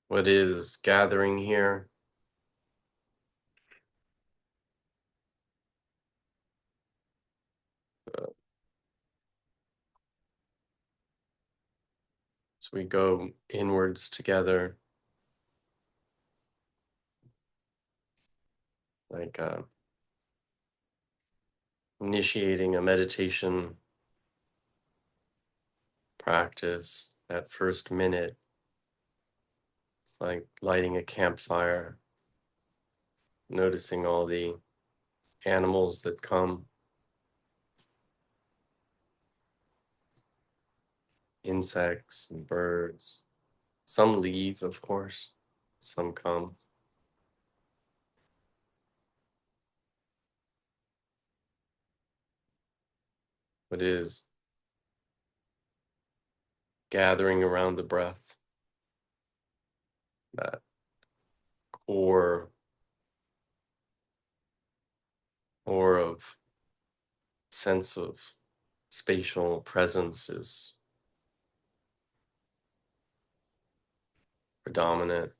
What is gathering here? As we go inwards together, like initiating a meditation practice, that first minute, it's like lighting a campfire, noticing all the animals that come, insects and birds. Some leave, of course, some come. What is gathering around the breath, that core or of sense of spatial presence is predominant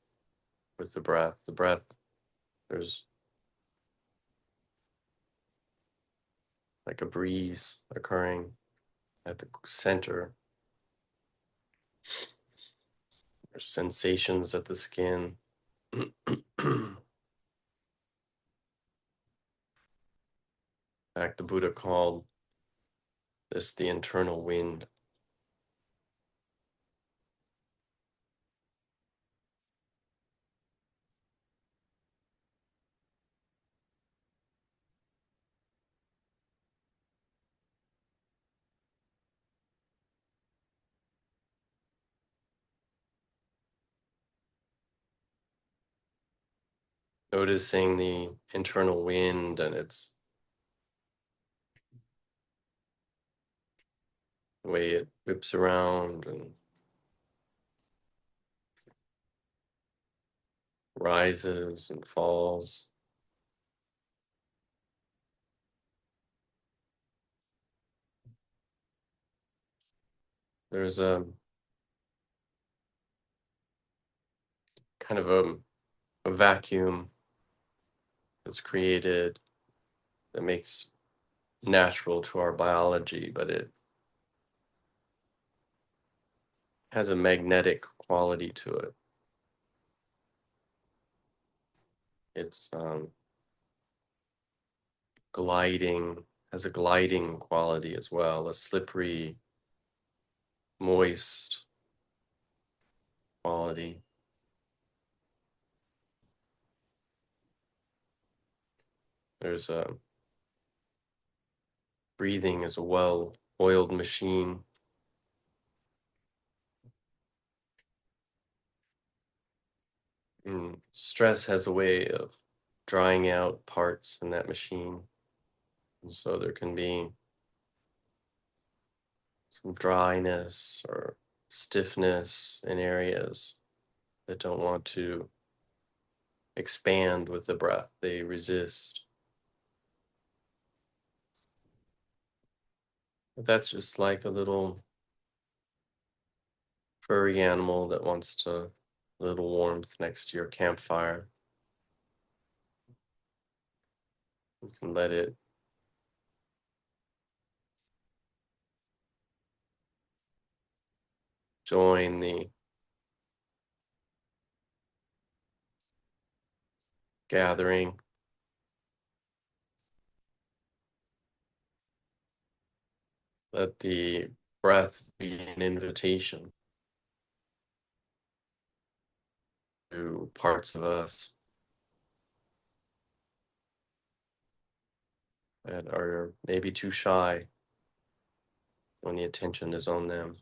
with the breath. The breath, there's like a breeze occurring at the center. There's sensations at the skin. In fact, the Buddha called this the internal wind. Noticing the internal wind and its way it whips around and rises and falls. There's a kind of a vacuum that's created that makes natural to our biology, but it has a magnetic quality to it. It's gliding, has a gliding quality as well, a slippery, moist quality. There's a breathing is a well-oiled machine. And stress has a way of drying out parts in that machine. And so there can be some dryness or stiffness in areas that don't want to expand with the breath. They resist. But that's just like a little furry animal that wants to a little warmth next to your campfire. You can let it join the gathering. Let the breath be an invitation to parts of us that are maybe too shy when the attention is on them.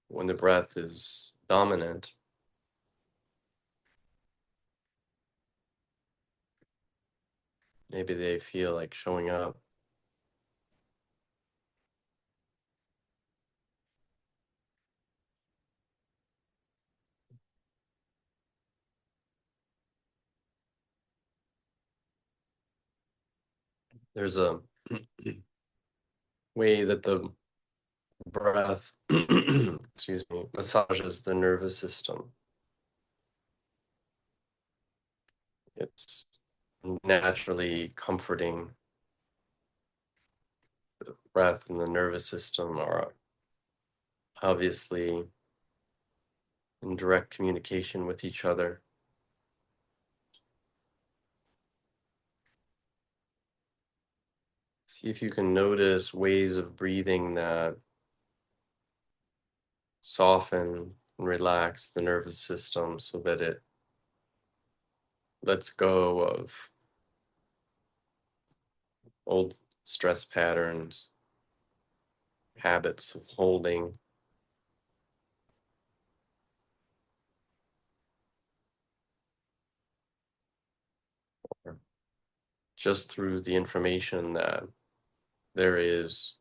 when the breath is dominant, maybe they feel like showing up. There's a way that the breath, excuse me, massages the nervous system. It's naturally comforting. The breath and the nervous system are obviously in direct communication with each other. See if you can notice ways of breathing that soften and relax the nervous system so that it lets go of old stress patterns, habits of holding. Just through the information that there is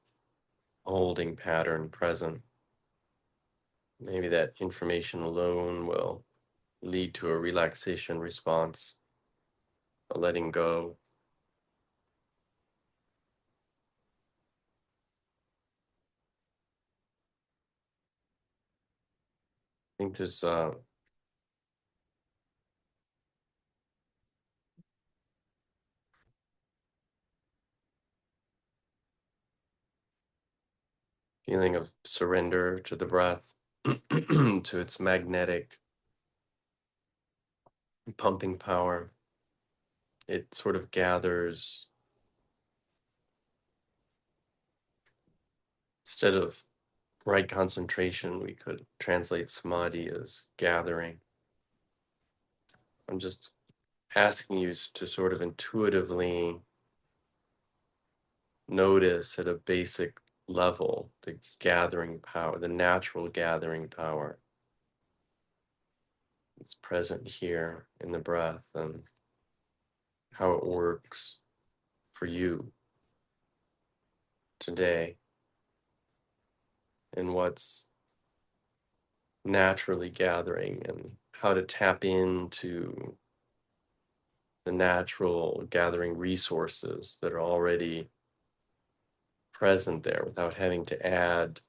a holding pattern present. Maybe that information alone will lead to a relaxation response, a letting go. I think there's a feeling of surrender to the breath, to its magnetic pumping power. It sort of gathers, instead of right concentration, we could translate samadhi as gathering. I'm just asking you to sort of intuitively notice at a basic level the gathering power, the natural gathering power that's present here in the breath, and how it works for you today, and what's naturally gathering, and how to tap into the natural gathering resources that are already present there without having to add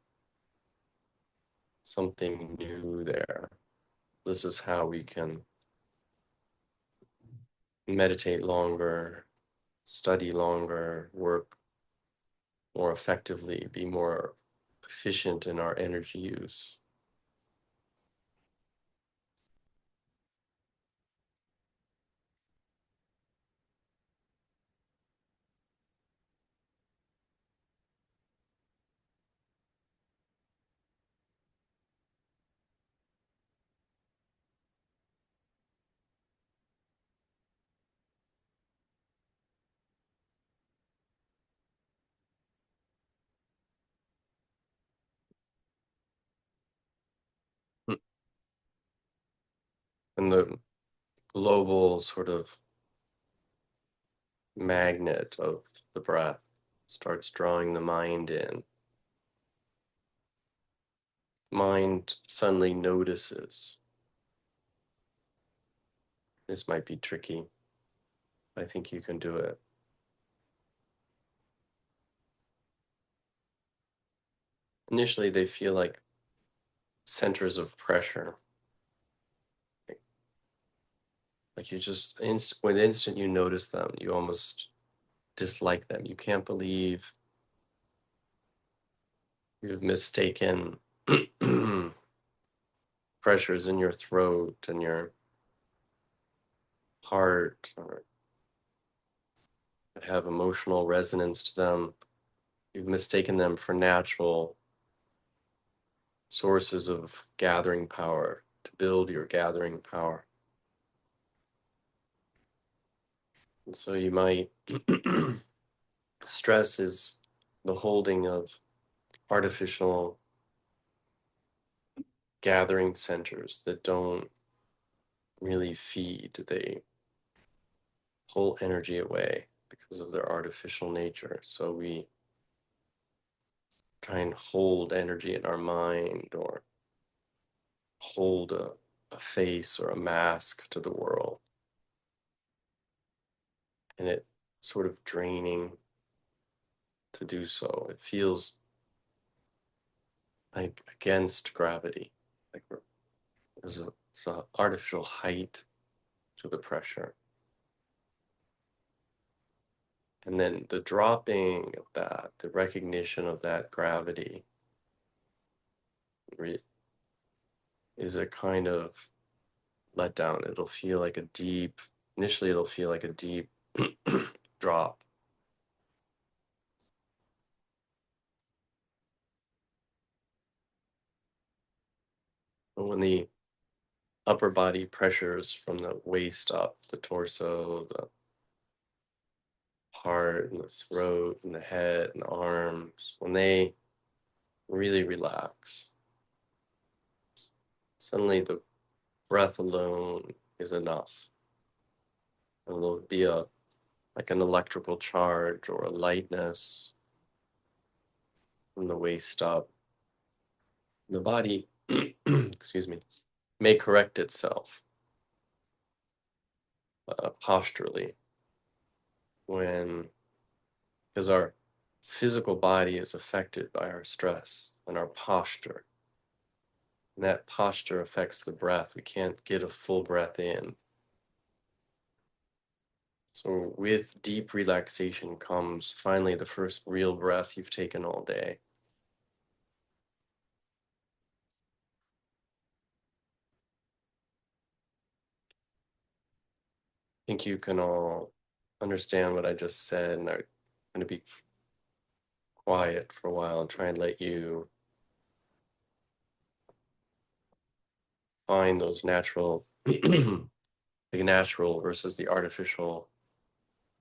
something new there. This is how we can meditate longer, study longer, work more effectively, be more efficient in our energy use. And the global sort of magnet of the breath starts drawing the mind in. Mind suddenly notices. This might be tricky. I think you can do it. Initially, they feel like centers of pressure. Like you just, when the instant you notice them, you almost dislike them. You can't believe you've mistaken pressures in your throat and your heart, or that have emotional resonance to them. You've mistaken them for natural sources of gathering power to build your gathering power. And so you might, stress is the holding of artificial gathering centers that don't really feed. They pull energy away because of their artificial nature. So we try and hold energy in our mind, or hold a face or a mask to the world. And it sort of draining to do so. It feels like against gravity. Like there's an artificial height to the pressure. And then the dropping of that, the recognition of that gravity is a kind of letdown. It'll feel like a deep, initially it'll feel like a deep drop. But when the upper body pressures from the waist up, the torso, the heart and the throat and the head and the arms, when they really relax, suddenly the breath alone is enough. And there'll be like an electrical charge or a lightness from the waist up. The body, excuse me, may correct itself posturally when, because our physical body is affected by our stress and our posture. And that posture affects the breath. We can't get a full breath in. So with deep relaxation comes finally the first real breath you've taken all day. I think you can all understand what I just said, and I'm going to be quiet for a while and try and let you find those natural, the natural versus the artificial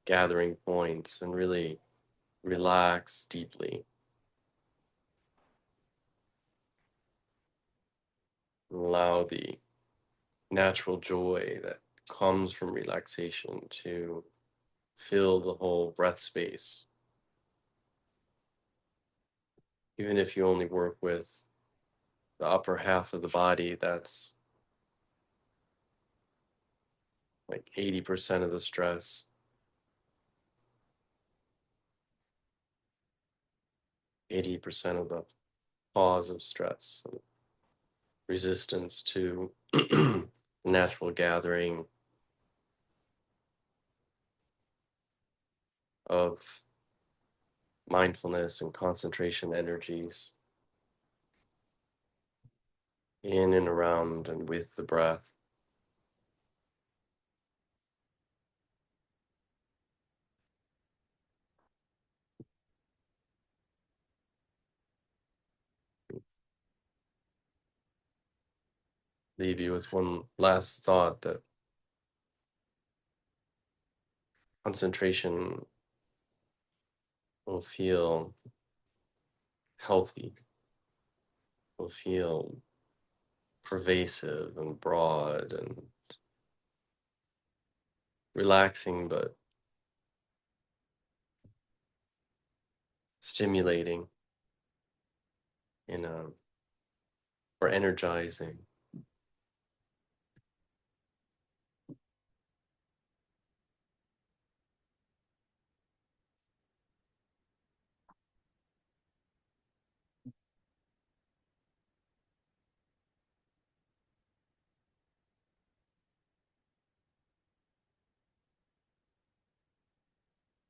gathering points, and really relax deeply. Allow the natural joy that comes from relaxation to fill the whole breath space. Even if you only work with the upper half of the body, that's like 80% of the stress, 80% of the cause of stress, resistance to natural gathering of mindfulness and concentration energies in and around and with the breath. Leave you with one last thought, that concentration will feel healthy, will feel pervasive and broad and relaxing, but stimulating in a, or energizing.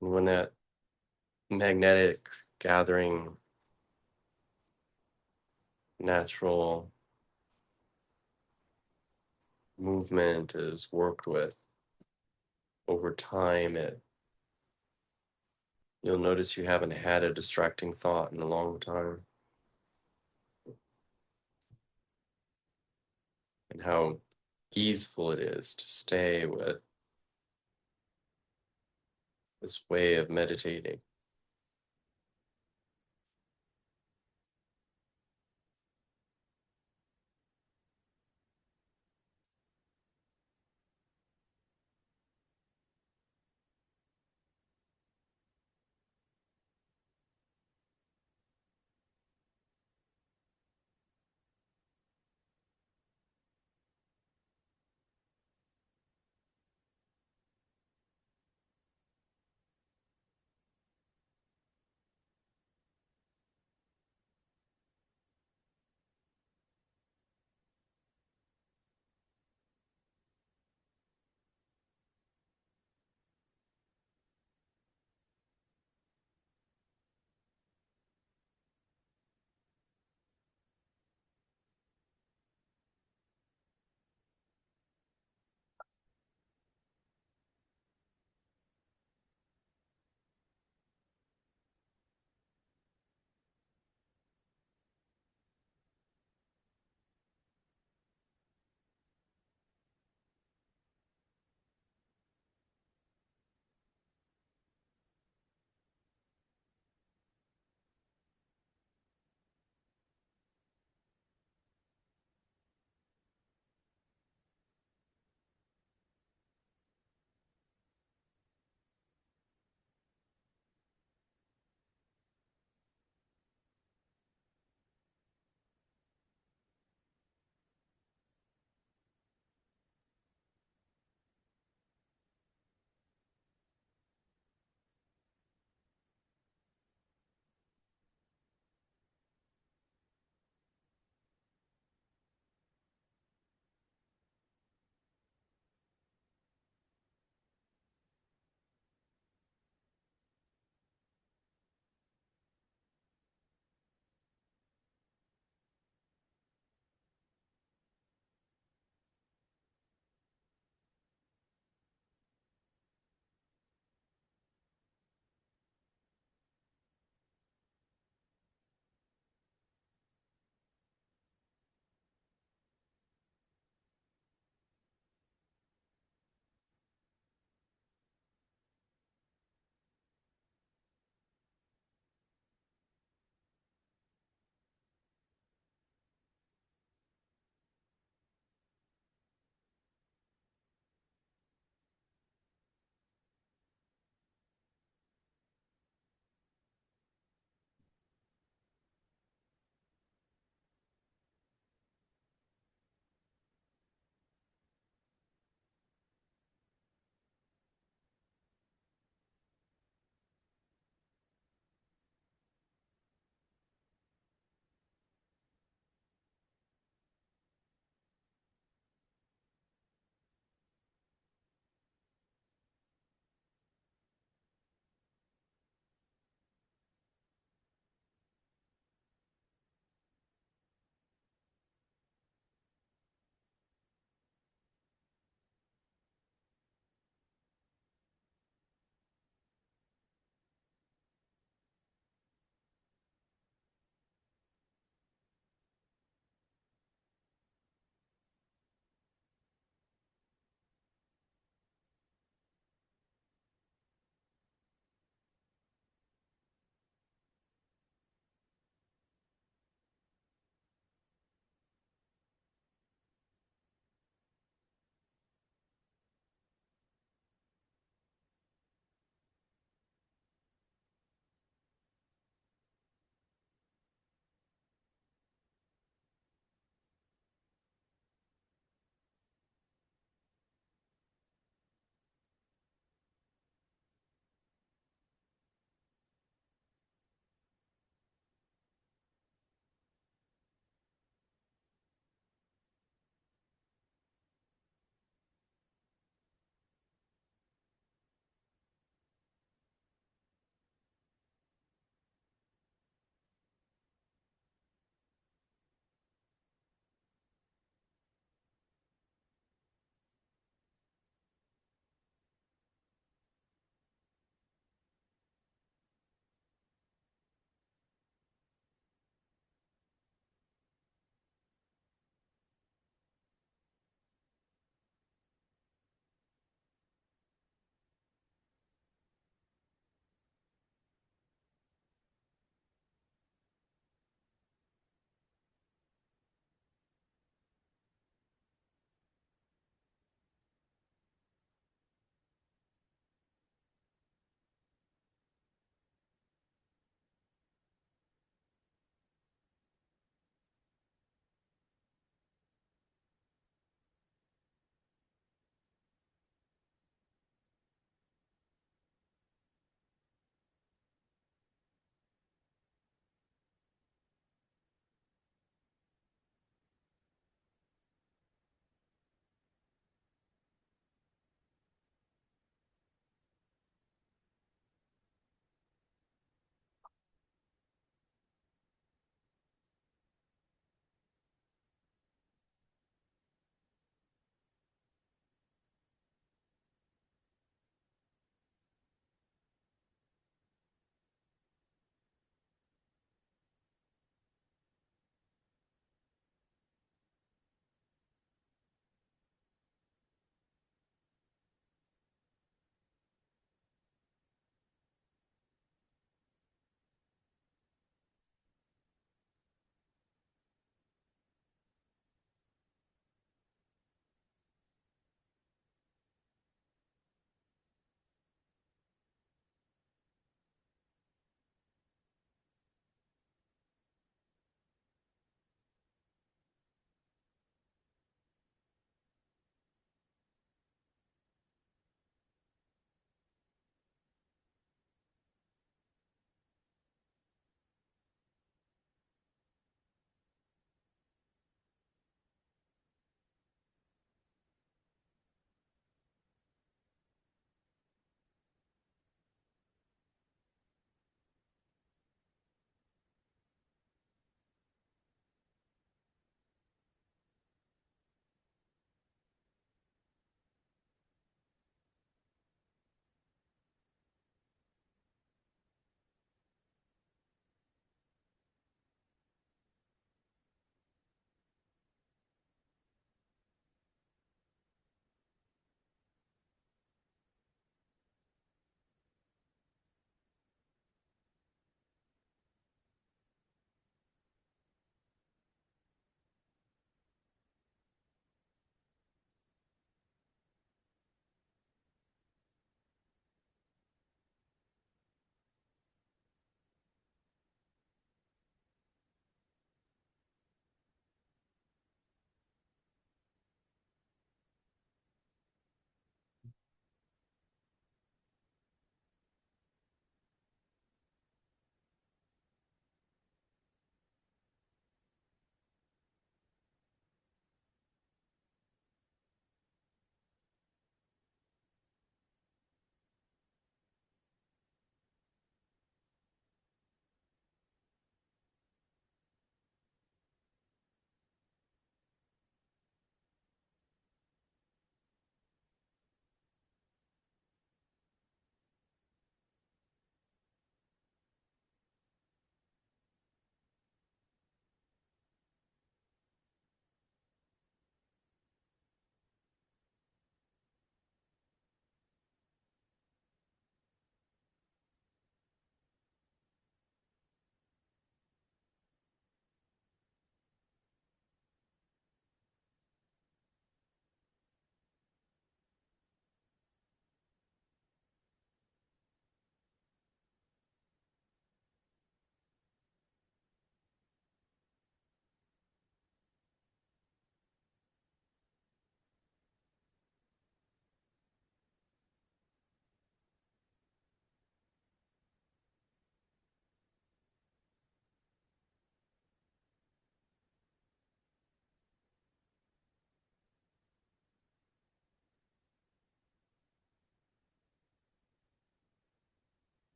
And when that magnetic gathering, natural movement is worked with over time, you'll notice you haven't had a distracting thought in a long time, and how easeful it is to stay with this way of meditating.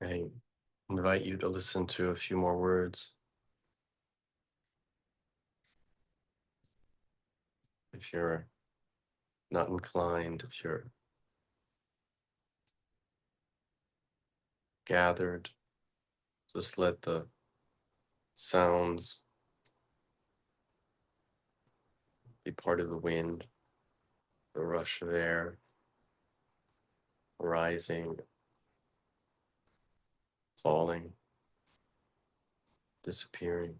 I invite you to listen to a few more words. If you're not inclined, if you're gathered, just let the sounds be part of the wind, the rush of air, rising, falling, disappearing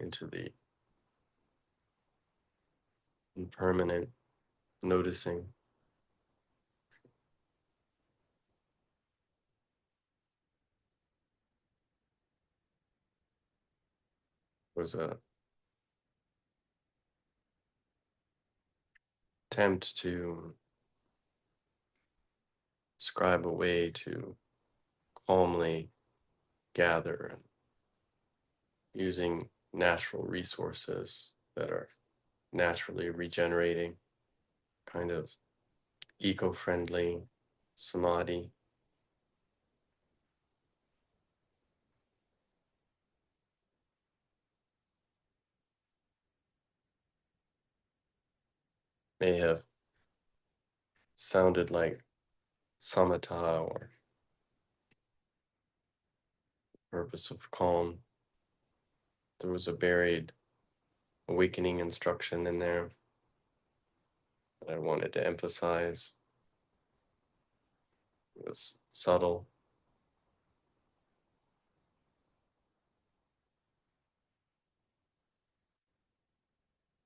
into the impermanent, noticing. Was a attempt to describe a way to calmly gather and using natural resources that are naturally regenerating, kind of eco-friendly samadhi. May have sounded like samatha or purpose of calm. There was a buried awakening instruction in there that I wanted to emphasize. It was subtle.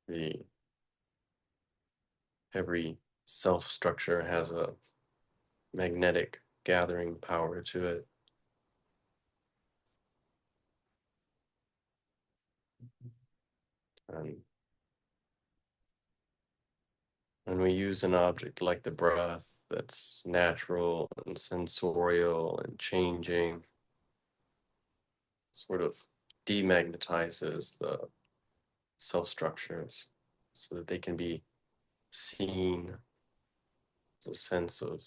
The every self structure has a magnetic gathering power to it. And when we use an object like the breath that's natural and sensorial and changing, sort of demagnetizes the self structures so that they can be seen, a sense of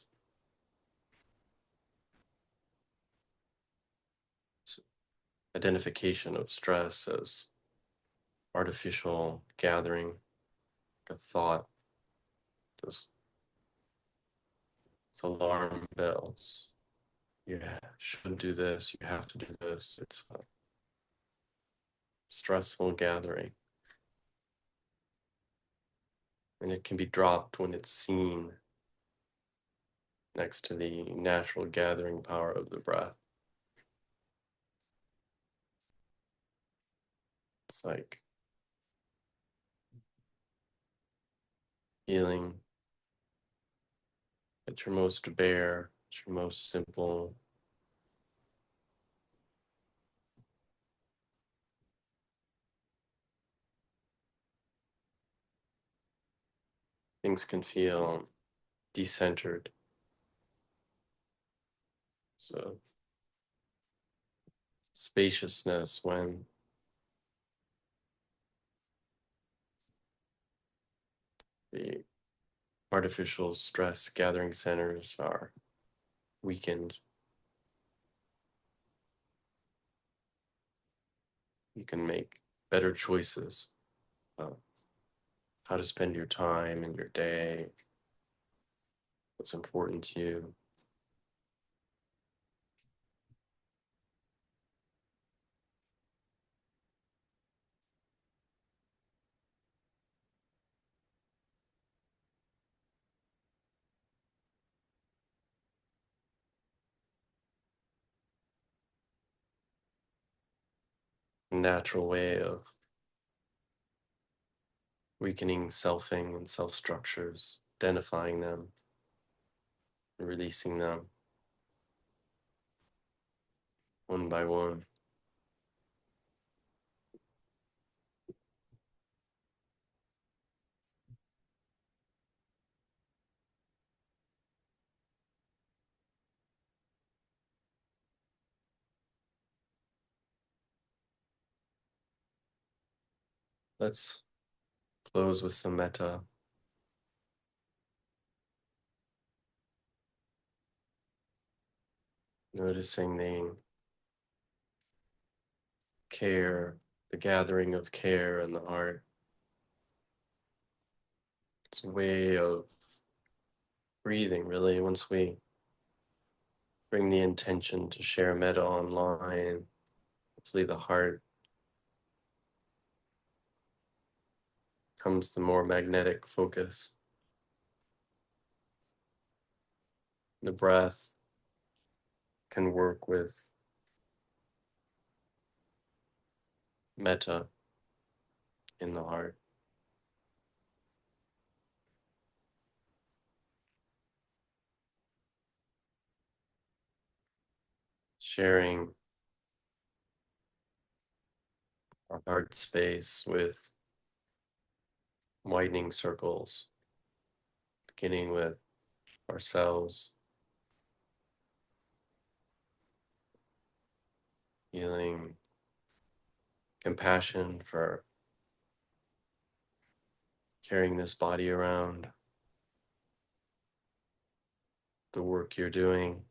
identification of stress as artificial gathering, a thought, those alarm bells. You should do this, you have to do this. It's a stressful gathering. And it can be dropped when it's seen next to the natural gathering power of the breath. It's like feeling at your most bare, at your most simple. Things can feel decentered. So spaciousness when the artificial stress gathering centers are weakened. You can make better choices about how to spend your time and your day, what's important to you. A natural way of weakening selfing and self structures, identifying them, releasing them one by one. Let's close with some metta. Noticing the care, the gathering of care in the heart. It's a way of breathing, really. Once we bring the intention to share metta online, hopefully the heart comes the more magnetic focus. The breath can work with metta in the heart. Sharing our heart space with widening circles, beginning with ourselves, feeling compassion for carrying this body around, the work you're doing,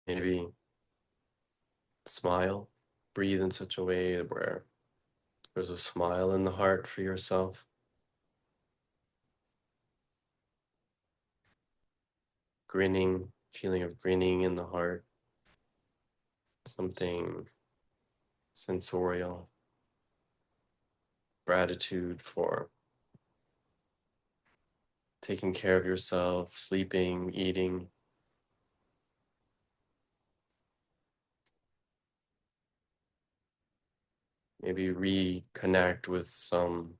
maybe smile, breathe in such a way where there's a smile in the heart for yourself. Grinning, feeling of grinning in the heart, something sensorial, gratitude for taking care of yourself, sleeping, eating. Maybe reconnect with some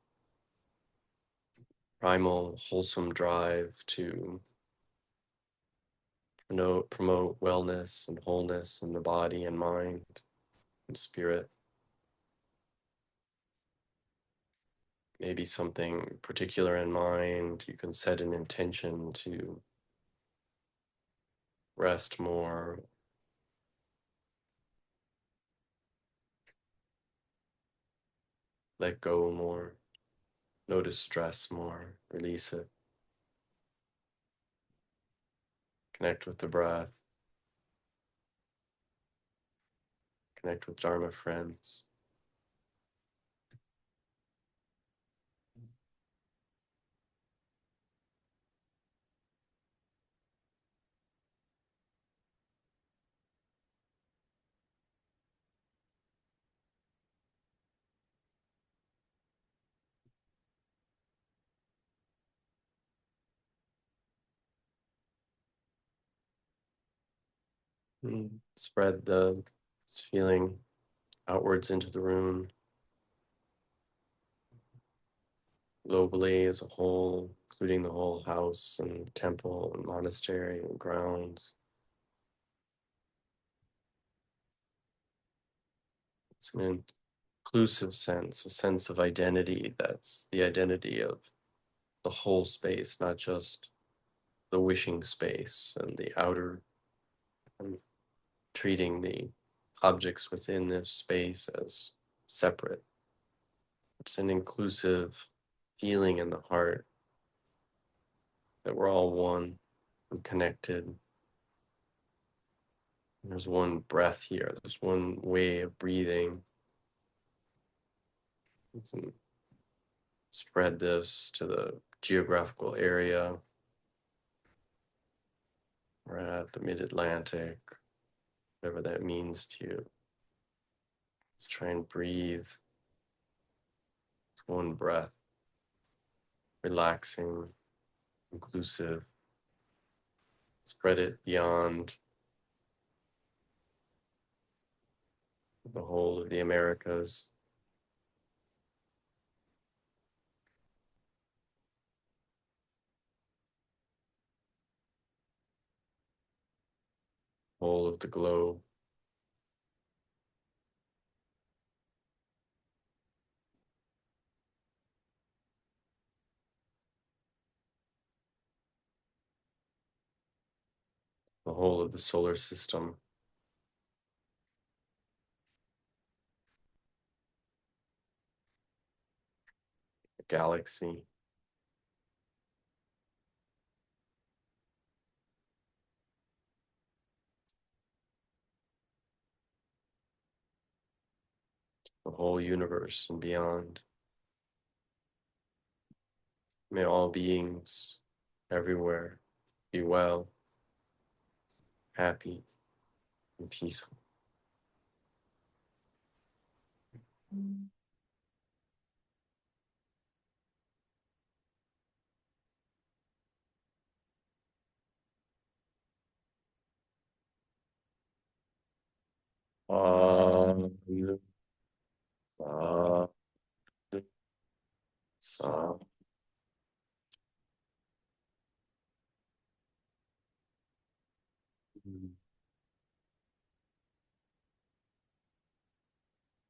primal, wholesome drive to promote wellness and wholeness in the body and mind and spirit. Maybe something particular in mind, you can set an intention to rest more, let go more, notice stress more, release it, connect with the breath, connect with Dharma friends. Spread this feeling outwards into the room, globally as a whole, including the whole house and temple and monastery and grounds. It's an inclusive sense, a sense of identity that's the identity of the whole space, not just the wishing space and the outer, and treating the objects within this space as separate. It's an inclusive feeling in the heart that we're all one and connected. There's one breath here, there's one way of breathing. You can spread this to the geographical area. We're at the mid-Atlantic, whatever that means to you. Let's try and breathe one breath, relaxing, inclusive. Spread it beyond the whole of the Americas, whole of the globe. The whole of the solar system. galaxy. The whole universe and beyond. May all beings everywhere be well, happy, and peaceful. Um, uh,